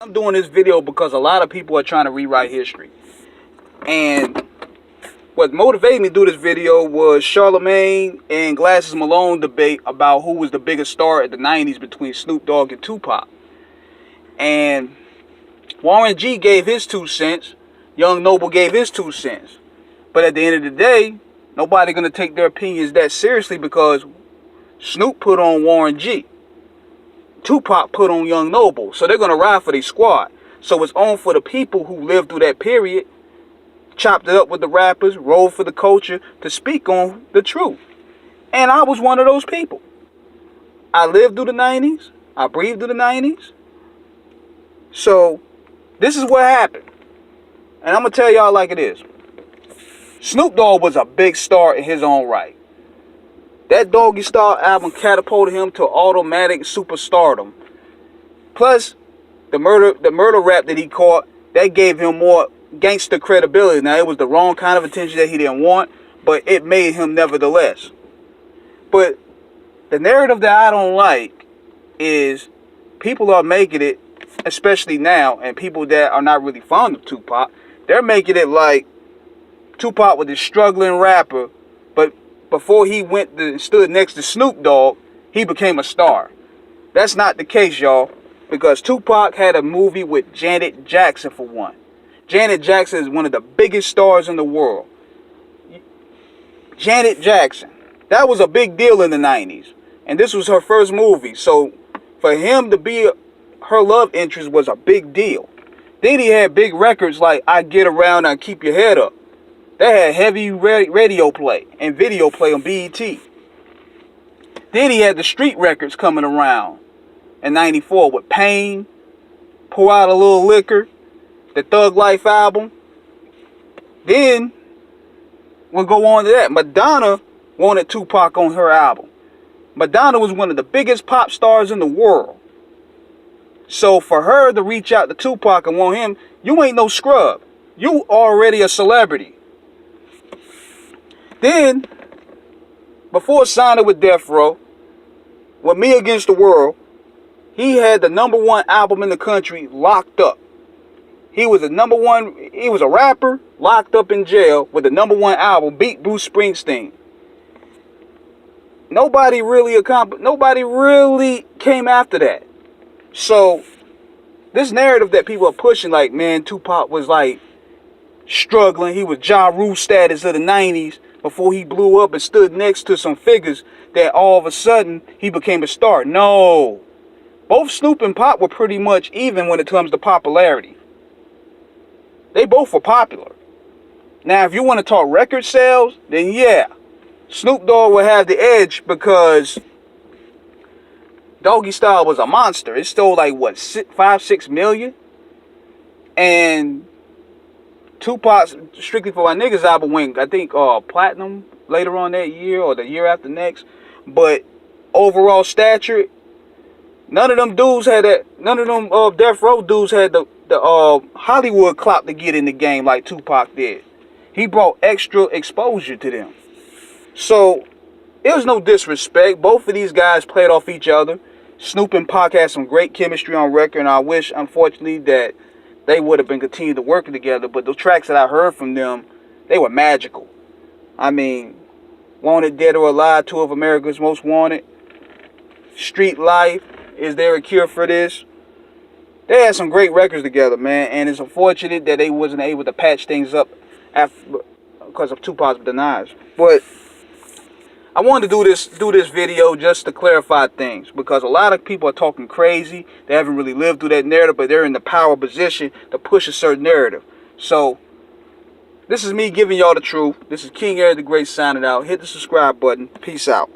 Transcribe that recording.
I'm doing this video because a lot of people are trying to rewrite history. And what motivated me to do this video was Charlemagne and Glasses Malone debate about who was the biggest star at the 90s between Snoop Dogg and Tupac. And Warren G gave his 2 cents. Young Noble gave his 2 cents. But at the end of the day, nobody going to take their opinions that seriously because Snoop put on Warren G. Tupac put on Young Noble. So they're going to ride for their squad. So it's on for the people who lived through that period, chopped it up with the rappers, rolled for the culture to speak on the truth. And I was one of those people. I lived through the 90s. I breathed through the 90s. So this is what happened. And I'm going to tell y'all like it is. Snoop Dogg was a big star in his own right. That Doggy Style album catapulted him to automatic superstardom. Plus, the murder rap that he caught, that gave him more gangster credibility. Now, it was the wrong kind of attention that he didn't want, but it made him nevertheless. But the narrative that I don't like is people are making it, especially now, and people that are not really fond of Tupac, they're making it like Tupac was this struggling rapper, but before he stood next to Snoop Dogg, he became a star. That's not the case, y'all, because Tupac had a movie with Janet Jackson for one. Janet Jackson is one of the biggest stars in the world. Janet Jackson, that was a big deal in the 90s, and this was her first movie, so for him to be her love interest was a big deal. Then he had big records like I Get Around and Keep Your Head Up. They had heavy radio play and video play on BET. Then he had the street records coming around in 94 with Pain, Pour Out a Little Liquor, the Thug Life album. Then we'll go on to that. Madonna wanted Tupac on her album. Madonna was one of the biggest pop stars in the world. So for her to reach out to Tupac and want him, you ain't no scrub. You already a celebrity. Then, before signing with Death Row, with Me Against the World, he had the #1 album in the country, Locked Up. He was a rapper, locked up in jail with the #1 album, beat Bruce Springsteen. Nobody really came after that. So, this narrative that people are pushing, like, man, Tupac was like struggling. He was Ja Rule status of the 90s before he blew up and stood next to some figures that all of a sudden he became a star. No. Both Snoop and Pop were pretty much even when it comes to popularity. They both were popular. Now, if you want to talk record sales, then yeah, Snoop Dogg will have the edge because Doggy Style was a monster. It stole like, what, 5-6 million? And Tupac's Strictly For My Niggas album went, I think, platinum later on that year or the year after next. But overall stature, none of them dudes had that. None of them Death Row dudes had the Hollywood clout to get in the game like Tupac did. He brought extra exposure to them. So it was no disrespect. Both of these guys played off each other. Snoop and Pac had some great chemistry on record, and I wish, unfortunately, that they would have been continued to working together. But the tracks that I heard from them, they were magical. I mean, Wanted Dead or Alive, 2 of America's Most Wanted, Street Life, Is There a Cure for This? They had some great records together, man. And it's unfortunate that they wasn't able to patch things up because of Tupac's denials. But I wanted to do this video just to clarify things, because a lot of people are talking crazy. They haven't really lived through that narrative, but they're in the power position to push a certain narrative. So this is me giving y'all the truth. This is King Eric the Great signing out. Hit the subscribe button. Peace out.